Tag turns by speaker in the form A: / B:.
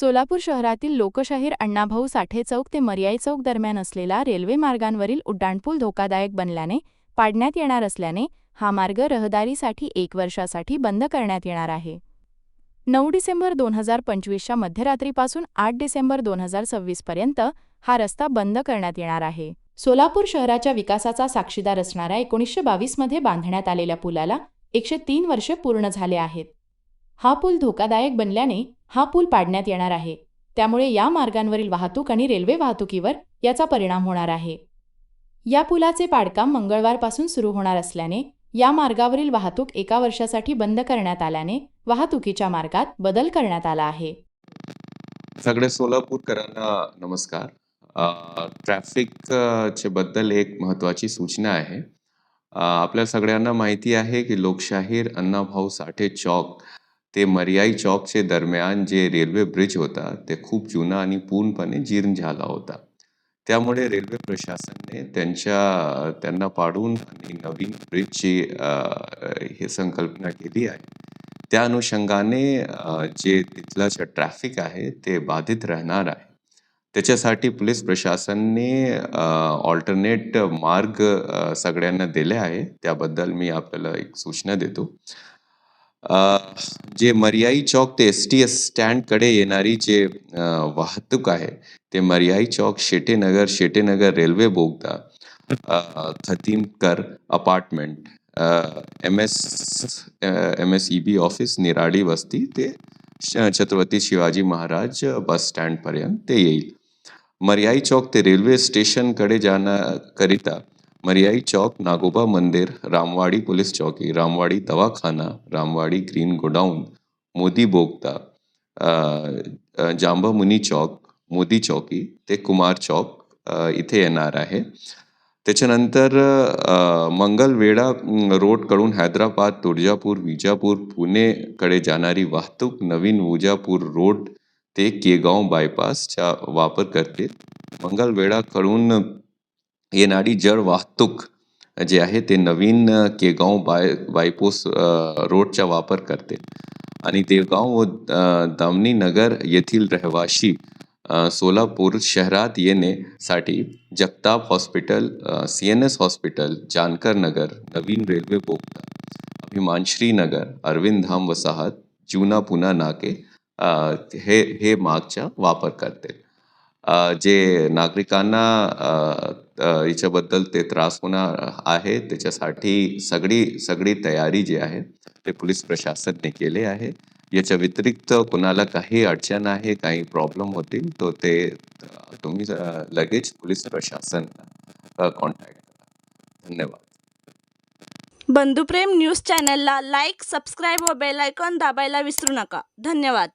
A: सोलापूर शहरातील लोकशाहीर अण्णाभाऊ साठे चौक ते मर्याई चौक दरम्यान असलेला रेल्वे मार्गांवरील उड्डाणपूल धोकादायक बनल्याने पाडण्यात येणार असल्याने हा मार्ग रहदारीसाठी 1 वर्षासाठी बंद करण्यात येणार आहे. 9 डिसेंबर 2025च्या मध्यरात्रीपासून 8 डिसेंबर 2026 पर्यंत हा रस्ता बंद करण्यात येणार आहे. सोलापूर शहराच्या विकासाचा साक्षीदार असणाऱ्या 1922 मध्ये बांधण्यात आलेल्या पुलाला 103 वर्षे पूर्ण झाले आहेत. हा पूल धोकादायक बनल्याने हा पूल पाडण्यात येणार आहे. त्यामुळे या मार्गांवरील वाहतूक आणि रेल्वे वाहतुकीवर याचा परिणाम होणार आहे. या पुलाचे पाडकाम मंगळवारपासून सुरू होणार असल्याने या मार्गावरील वाहतूक 1 वर्षासाठी बंद करण्यात आल्याने वाहतुकीच्या मार्गात बदल करण्यात आला आहे.
B: सगळे सोलापूरकरांना नमस्कार. ट्रॅफिक चे बद्दल एक महत्त्वाची सूचना आहे. आपल्या सगळ्यांना माहिती आहे की लोकशाहीर अण्णाभाऊ साठे चौक ते मर्याई चौकचे दरम्यान जे रेल्वे ब्रिज होता ते खूप जुना आणि पूर्णपणे जीर्ण झाला होता. त्यामुळे रेल्वे प्रशासनाने त्यांना पाडून आणि नवीन ब्रिजची ही संकल्पना केली आहे. त्या अनुषंगाने जे तिथलं जे ट्रॅफिक आहे ते बाधित राहणार आहे. त्याच्यासाठी पोलीस प्रशासनाने ऑल्टरनेट मार्ग सगळ्यांना दिले आहे. त्याबद्दल मी आपल्याला एक सूचना देतो. जे मर्याई चौक ते एसटी स्टँडकडे येणारी जे वाहतूक आहे ते मर्याई चौक शेटेनगर रेल्वे बोगदा, खतीमकर अपार्टमेंट, MSEB ऑफिस निराळी वस्ती ते छत्रपती शिवाजी महाराज बस स्टँड पर्यंत ते येईल. मर्याई चौक ते रेल्वे स्टेशनकडे जाण्याकरिता मर्याई चौक, नागोबा मंदिर, रामवाडी पोलीस चौकी, रामवाडी दवाखाना, रामवाडी ग्रीन गोडाऊन, मोदी बोगदा, जांबामुनी चौक, मोदी चौकी ते कुमार चौक इथे येणार आहे. त्याच्यानंतर मंगलवेढा रोडकडून हैदराबाद, तुळजापूर, विजापूर, पुणेकडे जाणारी वाहतूक नवीन विजापूर रोड ते केगाव बायपासचा वापर करते. मंगलवेढाकडून येणारी जड वाहतूक जे आहे ते नवीन केगाव बायपास रोडचा वापर करते. आणि देवगाव व दामनी नगर येथील रहिवाशी सोलापूर शहरात येण्यासाठी Jagtap hospital, CNS hospital, Jankar Nagar, नवीन रेल्वे बोगदा, अभिमानश्री नगर, अरविंद धाम वसाहत, जुना पुना नाके हे मार्गचा वापर करते. जे नागरिकांना याच्याबद्दल ते त्रास होणार आहे त्याच्यासाठी सगळी तयारी जी आहे ते पोलीस प्रशासनाने केले आहे. याच्या व्यतिरिक्त कोणाला काही अडचण आहे, काही प्रॉब्लेम होतील तर ते तुम्ही लगेच पोलीस प्रशासन कॉन्टॅक्ट करा. धन्यवाद.
C: बंधुप्रेम न्यूज चॅनलला लाईक, सबस्क्राईब व बेल आयकॉन दाबायला विसरू नका. धन्यवाद.